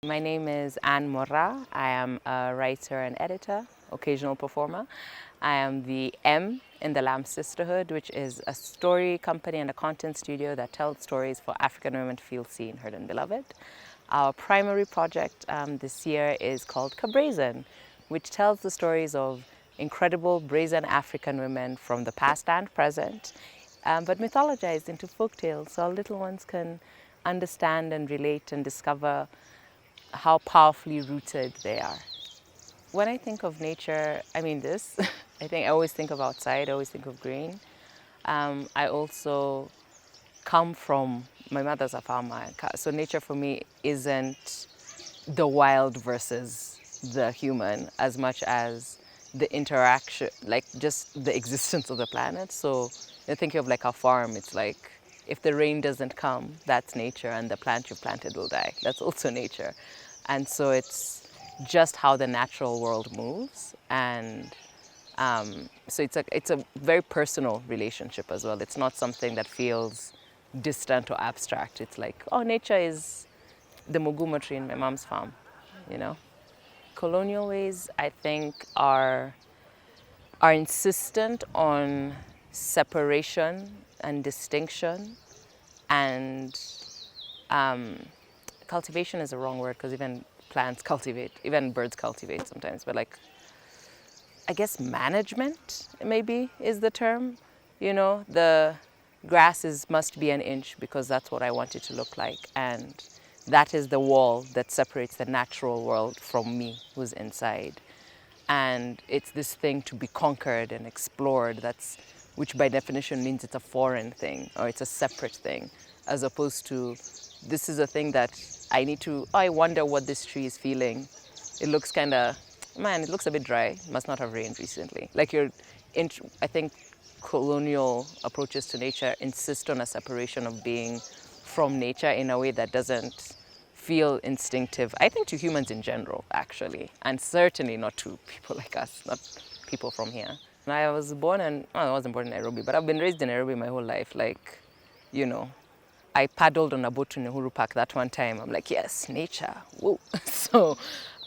My name is Moraa. I am a writer and editor, occasional performer. I am the M in the Lamb Sisterhood, which is a story company and a content studio that tells stories for African women to feel seen, heard and beloved. Our primary project this year is called Brazen, which tells the stories of incredible brazen African women from the past and present, but mythologized into folk tales so our little ones can understand and relate and discover how powerfully rooted they are. When I think of nature, I mean this, I think I always think of outside, I always think of green. I also come from, my mother's a farmer, so nature for me isn't the wild versus the human as much as the interaction, like just the existence of the planet. So you're thinking of like a farm, it's like if the rain doesn't come, that's nature, and the plant you've planted will die. That's also nature. And so it's just how the natural world moves. And so it's a very personal relationship as well. It's not something that feels distant or abstract. It's like, oh, nature is the muguma tree in my mom's farm, you know? Colonial ways, I think, are insistent on separation and distinction, and cultivation is a wrong word because even plants cultivate, even birds cultivate sometimes, but like, I guess management maybe is the term. You know, the grasses must be an inch because that's what I want it to look like, and that is the wall that separates the natural world from me who's inside. And it's this thing to be conquered and explored, which by definition means it's a foreign thing or it's a separate thing, as opposed to this is a thing that I wonder what this tree is feeling. It looks kind of, man, it looks a bit dry. It must not have rained recently. I think colonial approaches to nature insist on a separation of being from nature in a way that doesn't feel instinctive, I think, to humans in general, actually, and certainly not to people like us, not people from here. And I wasn't born in Nairobi, but I've been raised in Nairobi my whole life. Like, you know, I paddled on a boat to Uhuru Park that one time. I'm like, yes, nature, whoa. So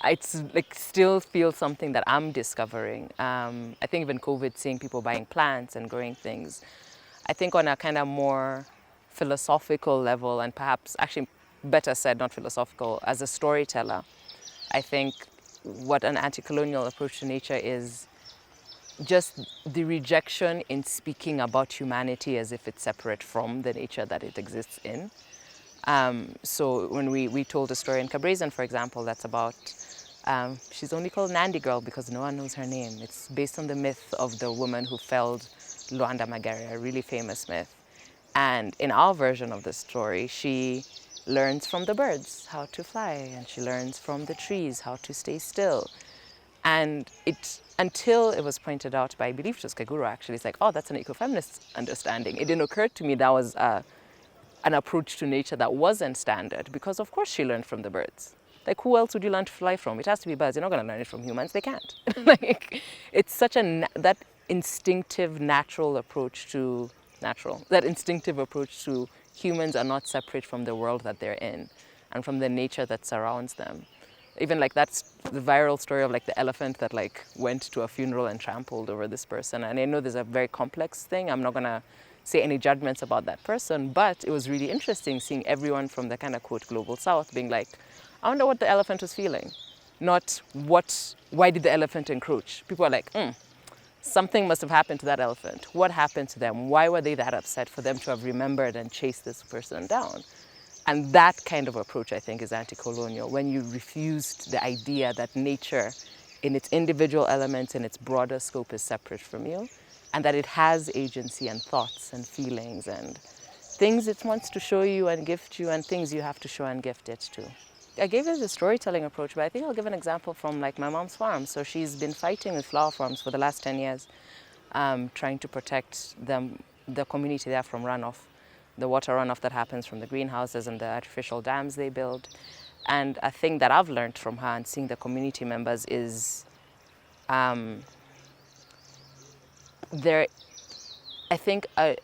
it's like still feels something that I'm discovering. I think even COVID, seeing people buying plants and growing things, I think on a kind of more philosophical level, and perhaps actually better said, not philosophical, as a storyteller, I think what an anti-colonial approach to nature is just the rejection in speaking about humanity as if it's separate from the nature that it exists in. So when we told a story in Brazen, for example, that's about, she's only called Nandi Girl because no one knows her name. It's based on the myth of the woman who felled Luanda Magere, a really famous myth. And in our version of the story, she learns from the birds how to fly, and she learns from the trees how to stay still. And until it was pointed out by, I believe it was Kaguru actually, it's like, oh, that's an ecofeminist understanding. It didn't occur to me that was an approach to nature that wasn't standard, because of course she learned from the birds. Like, who else would you learn to fly from? It has to be birds. You're not going to learn it from humans. They can't. Like, it's such that instinctive, natural approach to humans are not separate from the world that they're in and from the nature that surrounds them. Even like that's the viral story of like the elephant that like went to a funeral and trampled over this person. And I know there's a very complex thing. I'm not gonna say any judgments about that person, but it was really interesting seeing everyone from the kind of quote global south being like, I wonder what the elephant was feeling. Not why did the elephant encroach? People are like, something must have happened to that elephant. What happened to them? Why were they that upset for them to have remembered and chased this person down? And that kind of approach, I think, is anti-colonial, when you refused the idea that nature in its individual elements and its broader scope is separate from you, and that it has agency and thoughts and feelings and things it wants to show you and gift you and things you have to show and gift it to. I gave it a storytelling approach, but I think I'll give an example from like my mom's farm. So she's been fighting with flower farms for the last 10 years, trying to protect the community there from runoff, the water runoff that happens from the greenhouses and the artificial dams they build. And a thing that I've learned from her and seeing the community members is I think an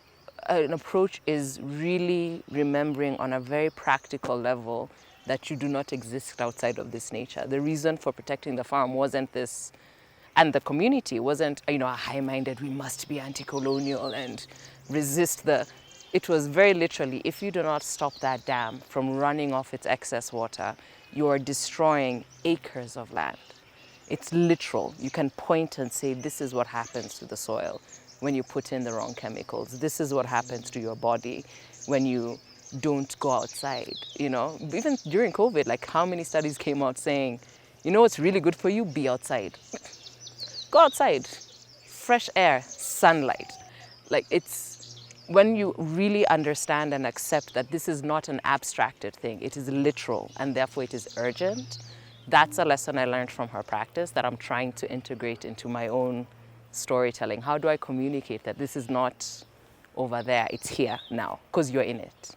approach is really remembering on a very practical level that you do not exist outside of this nature. The reason for protecting the farm wasn't this, and the community wasn't, a high-minded, we must be anti-colonial and resist the, it was very literally, if you do not stop that dam from running off its excess water, you are destroying acres of land. It's literal. You can point and say, this is what happens to the soil when you put in the wrong chemicals. This is what happens to your body when you don't go outside, Even during COVID, like how many studies came out saying, what's really good for you? Be outside. Go outside. Fresh air, sunlight. Like it's when you really understand and accept that this is not an abstracted thing, it is literal and therefore it is urgent. That's a lesson I learned from her practice that I'm trying to integrate into my own storytelling. How do I communicate that this is not over there, it's here now, because you're in it?